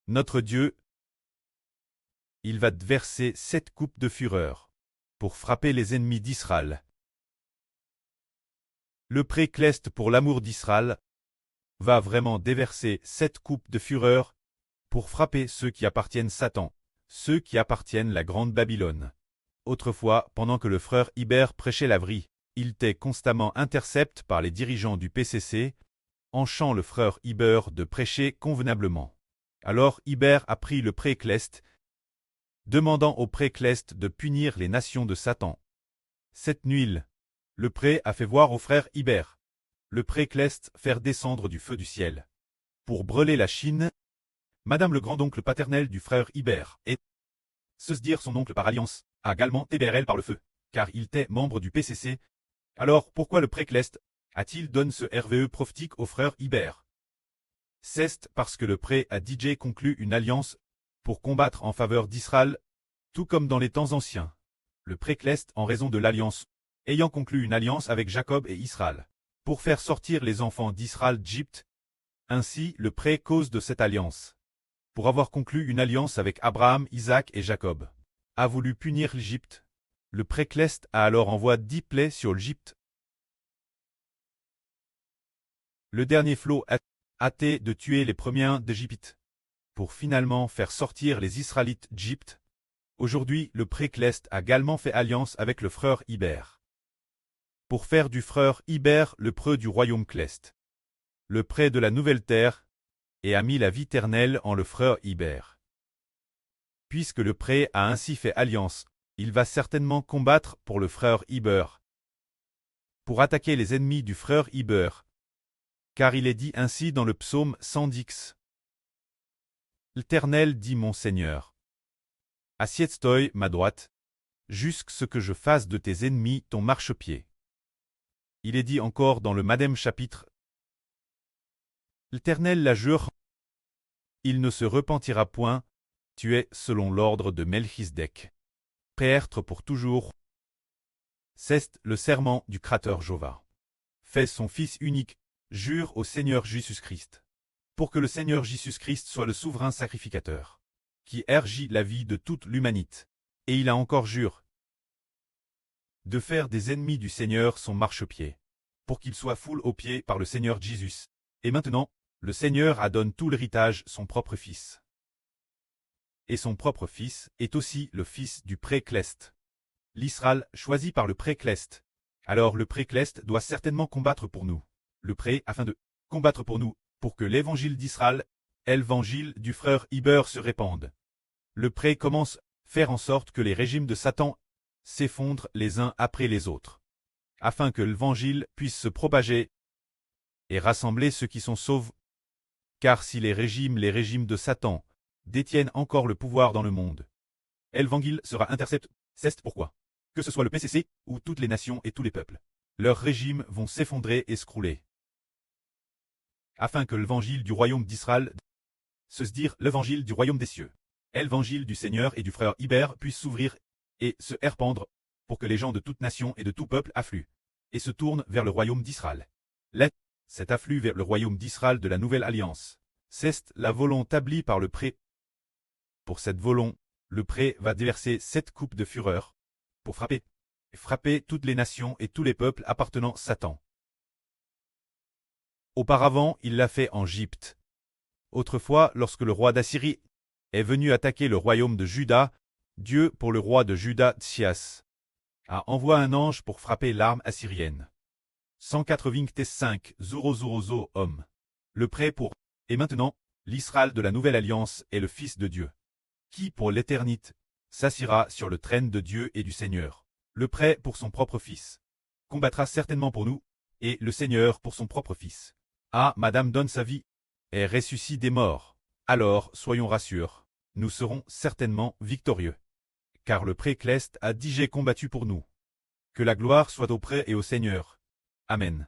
Notre Dieu, il va te verser 7 coupes de fureur pour frapper les ennemis d'Israël. Le pré Cleste pour l'amour d'Israël va vraiment déverser 7 coupes de fureur pour frapper ceux qui appartiennent Satan, ceux qui appartiennent la grande Babylone. Autrefois, pendant que le frère Iber prêchait la vraie, il était constamment intercepté par les dirigeants du PCC, enchant le frère Iber de prêcher convenablement. Alors Iber a pris le pré Cleste, demandant au pré Cleste de punir les nations de Satan. Cette nuit, le pré a fait voir au frère Iber le pré Cleste faire descendre du feu du ciel pour brûler la Chine. Madame le grand-oncle paternel du frère Iber et se dire son oncle par alliance, a également TBRL par le feu, car il était membre du PCC. Alors pourquoi le pré Cleste a-t-il donné ce RVE prophétique au frère Iber? C'est parce que le pré a DJ conclu une alliance pour combattre en faveur d'Israël, tout comme dans les temps anciens. Le pré Cleste, en raison de l'alliance, ayant conclu une alliance avec Jacob et Israël, pour faire sortir les enfants d'Israël d'Égypte. Ainsi, le pré cause de cette alliance, pour avoir conclu une alliance avec Abraham, Isaac et Jacob, a voulu punir l'Égypte. Le pré Cleste a alors envoyé 10 plaies sur l'Égypte. Le dernier flot a hâté de tuer les premiers d'Égypte, pour finalement faire sortir les Israélites d'Égypte. Aujourd'hui, le pré Cleste a également fait alliance avec le frère Iber, pour faire du frère Iber le preux du royaume Cleste, le pré de la nouvelle terre, et a mis la vie éternelle en le frère Iber. Puisque le pré a ainsi fait alliance, il va certainement combattre pour le frère Iber, pour attaquer les ennemis du frère Iber, car il est dit ainsi dans le psaume 110. L'Éternel dit mon Seigneur. Assieds-toi, ma droite, jusqu'à ce que je fasse de tes ennemis ton marchepied. Il est dit encore dans le Madème chapitre. L'Éternel la jure. Il ne se repentira point, tu es selon l'ordre de Melchisedec. Prêtre pour toujours. C'est le serment du Créateur Jéhovah. Fait son Fils unique, jure au Seigneur Jésus-Christ, pour que le Seigneur Jésus-Christ soit le souverain sacrificateur, qui érigit la vie de toute l'humanité. Et il a encore jure de faire des ennemis du Seigneur son marchepied, pour qu'il soit foulé aux pieds par le Seigneur Jésus. Et maintenant, le Seigneur a donné tout l'héritage son propre Fils. Et son propre Fils est aussi le Fils du pré Cleste. L'Israël choisi par le pré Cleste. Alors le pré Cleste doit certainement combattre pour nous. Le pré afin de combattre pour nous, pour que l'évangile d'Israël et l'évangile du frère Iber se répandent. Le pré commence à faire en sorte que les régimes de Satan s'effondrent les uns après les autres, afin que l'évangile puisse se propager et rassembler ceux qui sont sauvés. Car si les régimes de Satan détiennent encore le pouvoir dans le monde, l'évangile sera intercepté. C'est pourquoi, que ce soit le PCC ou toutes les nations et tous les peuples, leurs régimes vont s'effondrer et s'écrouler. Afin que l'évangile du royaume d'Israël se dire l'évangile du royaume des cieux, l'évangile du Seigneur et du frère Iber puisse s'ouvrir et se répandre, pour que les gens de toute nation et de tout peuple affluent et se tournent vers le royaume d'Israël. Cet afflux vers le royaume d'Israël de la nouvelle alliance, c'est la volonté établie par le pré. Pour cette volonté, le pré va déverser 7 coupes de fureur, pour frapper toutes les nations et tous les peuples appartenant à Satan. Auparavant, il l'a fait en Égypte. Autrefois, lorsque le roi d'Assyrie est venu attaquer le royaume de Juda, Dieu, pour le roi de Juda, Tsias, a envoyé un ange pour frapper l'arme assyrienne. 185 000 hommes. Le pré pour. Et maintenant, l'Israël de la nouvelle alliance est le Fils de Dieu, qui pour l'éternité s'assiera sur le trône de Dieu et du Seigneur. Le pré pour son propre Fils combattra certainement pour nous, et le Seigneur pour son propre Fils. Ah, Madame donne sa vie et ressuscite des morts. Alors, soyons rassurés, nous serons certainement victorieux. Car le pré Cleste a déjà combattu pour nous. Que la gloire soit au pré et au Seigneur. Amen.